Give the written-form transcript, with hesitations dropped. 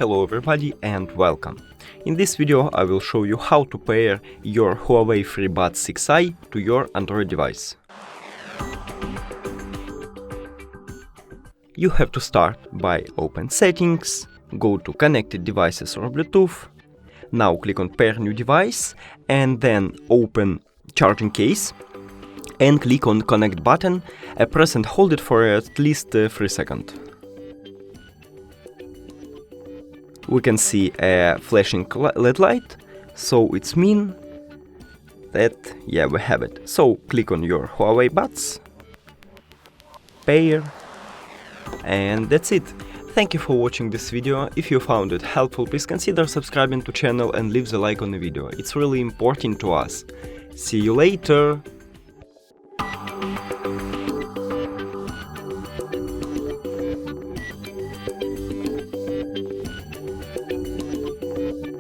Hello everybody and welcome. In this video I will show you how to pair your HUAWEI FreeBuds 6i to your Android device. You have to start by open settings, go to connected devices or Bluetooth. Now click on pair new device and then open charging case and click on connect button, press and hold it for at least 3 seconds. We can see a flashing LED light, so it's mean that we have it. So click on your HUAWEI Buds, pair, and that's it. Thank you for watching this video. If you found it helpful, please consider subscribing to channel and leave the like on the video. It's really important to us. See you later!